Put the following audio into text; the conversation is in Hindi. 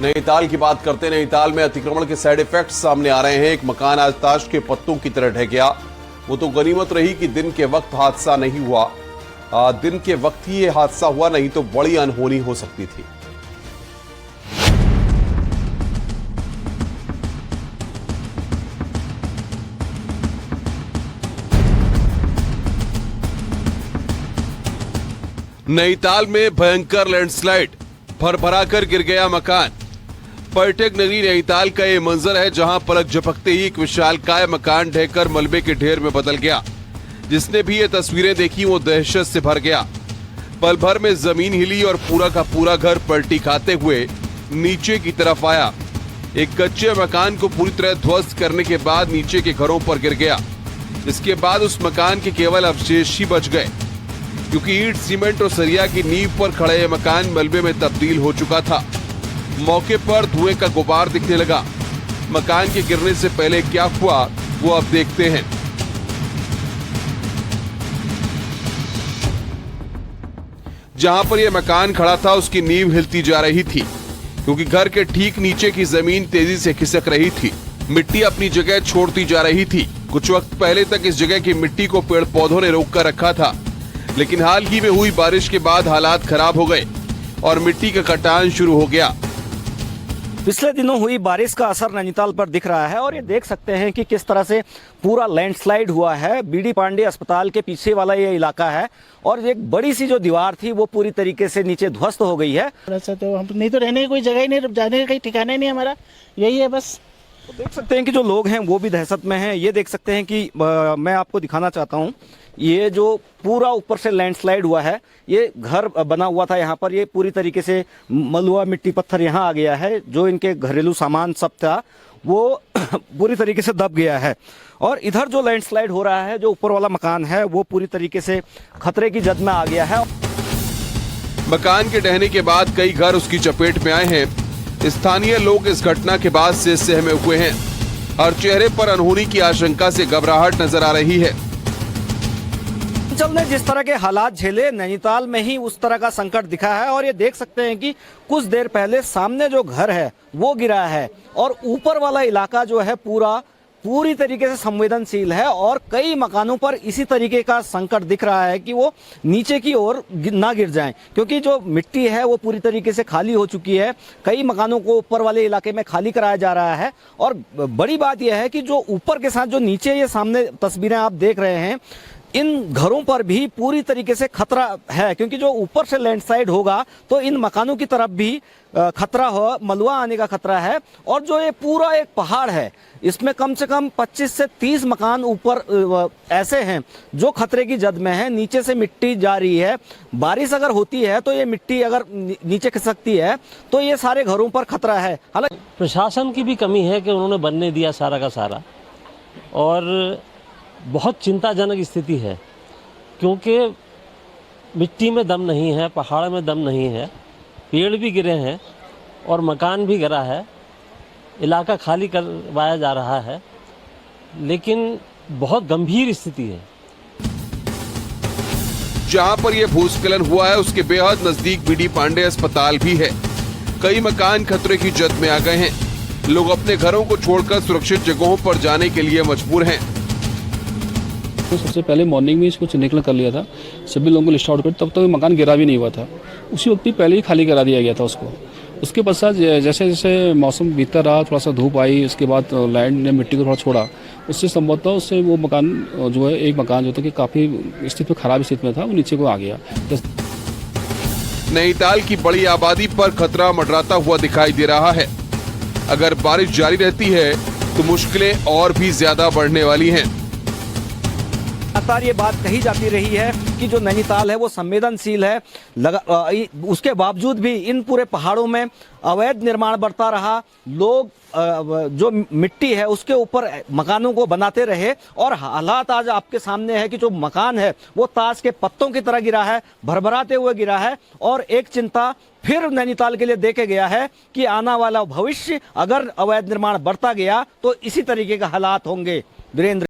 नैनीताल की बात करते हैं। नैनीताल में अतिक्रमण के साइड इफेक्ट्स सामने आ रहे हैं। एक मकान आज ताश के पत्तों की तरह ढह गया। वो तो गनीमत रही कि दिन के वक्त हादसा नहीं हुआ। दिन के वक्त ही ये हादसा हुआ, नहीं तो बड़ी अनहोनी हो सकती थी। नैनीताल में भयंकर लैंडस्लाइड, भरभराकर गिर गया मकान। पर्यटक नगरी नैनीताल का ये मंजर है, जहां पलक झपकते ही एक विशालकाय मकान ढहकर मलबे के ढेर में बदल गया। जिसने भी ये तस्वीरें देखी वो दहशत से भर गया। पल भर में जमीन हिली और पूरा का पूरा घर पलटी खाते हुए नीचे की तरफ आया। एक कच्चे मकान को पूरी तरह ध्वस्त करने के बाद नीचे के घरों पर गिर गया। इसके बाद उस मकान के केवल अवशेष ही बच गए, क्योंकि ईंट, सीमेंट और सरिया की नींव पर खड़े ये मकान मलबे में तब्दील हो चुका था। मौके पर धुएं का गुबार दिखने लगा। मकान के गिरने से पहले क्या हुआ वो अब देखते हैं। जहां पर यह मकान खड़ा था उसकी नींव हिलती जा रही थी, क्योंकि घर के ठीक नीचे की जमीन तेजी से खिसक रही थी। मिट्टी अपनी जगह छोड़ती जा रही थी। कुछ वक्त पहले तक इस जगह की मिट्टी को पेड़ पौधों ने रोक कर रखा था, लेकिन हाल ही में हुई बारिश के बाद हालात खराब हो गए और मिट्टी का कटान शुरू हो गया। पिछले दिनों हुई बारिश का असर नैनीताल पर दिख रहा है और ये देख सकते हैं कि किस तरह से पूरा लैंडस्लाइड हुआ है। बीडी पांडे अस्पताल के पीछे वाला ये इलाका है और एक बड़ी सी जो दीवार थी वो पूरी तरीके से नीचे ध्वस्त हो गई है। तो हम नहीं तो रहने की कोई जगह ही नहीं, जाने का कहीं ठिकाना ही नहीं हमारा, यही है बस। तो देख सकते हैं कि जो लोग हैं वो भी दहशत में हैं। ये देख सकते हैं कि मैं आपको दिखाना चाहता हूँ, ये जो पूरा ऊपर से लैंडस्लाइड हुआ है, ये घर बना हुआ था यहाँ पर, ये पूरी तरीके से मलुआ मिट्टी पत्थर यहाँ आ गया है। जो इनके घरेलू सामान सब था वो पूरी तरीके से दब गया है। और इधर जो लैंडस्लाइड हो रहा है, जो ऊपर वाला मकान है वो पूरी तरीके से खतरे की जद में आ गया है। मकान के ढहने के बाद कई घर उसकी चपेट में आए हैं। स्थानीय लोग इस घटना के बाद से सहमे हुए हैं। हर चेहरे पर अनहोनी की आशंका से घबराहट नजर आ रही है। अंचल ने जिस तरह के हालात झेले, नैनीताल में ही उस तरह का संकट दिखा है। और ये देख सकते हैं कि कुछ देर पहले सामने जो घर है वो गिरा है और ऊपर वाला इलाका जो है पूरी तरीके से संवेदनशील है और कई मकानों पर इसी तरीके का संकट दिख रहा है कि वो नीचे की ओर ना गिर जाएं, क्योंकि जो मिट्टी है वो पूरी तरीके से खाली हो चुकी है। कई मकानों को ऊपर वाले इलाके में खाली कराया जा रहा है। और बड़ी बात यह है कि जो ऊपर के साथ जो नीचे ये सामने तस्वीरें आप देख रहे हैं, इन घरों पर भी पूरी तरीके से खतरा है, क्योंकि जो ऊपर से लैंडस्लाइड होगा तो इन मकानों की तरफ भी खतरा हो, मलबा आने का खतरा है। और जो ये पूरा एक पहाड़ है, इसमें कम से कम 25 से 30 मकान ऊपर ऐसे हैं जो खतरे की जद में है। नीचे से मिट्टी जा रही है। बारिश अगर होती है तो ये मिट्टी अगर नीचे खिसकती है तो ये सारे घरों पर खतरा है। हालांकि प्रशासन की भी कमी है कि उन्होंने बनने दिया सारा का सारा, और बहुत चिंताजनक स्थिति है, क्योंकि मिट्टी में दम नहीं है, पहाड़ में दम नहीं है, पेड़ भी गिरे हैं और मकान भी गिरा है। इलाका खाली करवाया जा रहा है, लेकिन बहुत गंभीर स्थिति है। जहां पर यह भूस्खलन हुआ है उसके बेहद नजदीक बीडी पांडे अस्पताल भी है। कई मकान खतरे की जद में आ गए हैं। लोग अपने घरों को छोड़कर सुरक्षित जगहों पर जाने के लिए मजबूर हैं। तो सबसे पहले मॉर्निंग में इसको निकल कर लिया था, सभी लोगों को लिस्ट आउट कर, तब तक मकान गिरा भी नहीं हुआ था। उसी वक्त ही पहले ही खाली करा दिया गया था उसको। उसके पश्चात जैसे जैसे मौसम बीतता रहा, थोड़ा सा धूप आई, उसके बाद लैंड ने मिट्टी को थोड़ा छोड़ा, उससे संभवतः उससे वो मकान जो है, एक मकान जो था कि काफ़ी स्थिति में खराब स्थिति में था, वो नीचे को आ गया। नैनीताल की बड़ी आबादी पर खतरा मंडराता हुआ दिखाई दे रहा है। अगर बारिश जारी रहती है तो मुश्किलें और भी ज्यादा बढ़ने वाली हैं। लगातार ये बात कही जाती रही है कि जो नैनीताल है वो संवेदनशील है, उसके बावजूद भी इन पूरे पहाड़ों में अवैध निर्माण बढ़ता रहा। लोग जो मिट्टी है उसके ऊपर मकानों को बनाते रहे और हालात आज आपके सामने है कि जो मकान है वो ताश के पत्तों की तरह गिरा है, भरभराते हुए गिरा है। और एक चिंता फिर नैनीताल के लिए देखे गया है कि आने वाला भविष्य अगर अवैध निर्माण बढ़ता गया तो इसी तरीके का हालात होंगे। वीरेंद्र।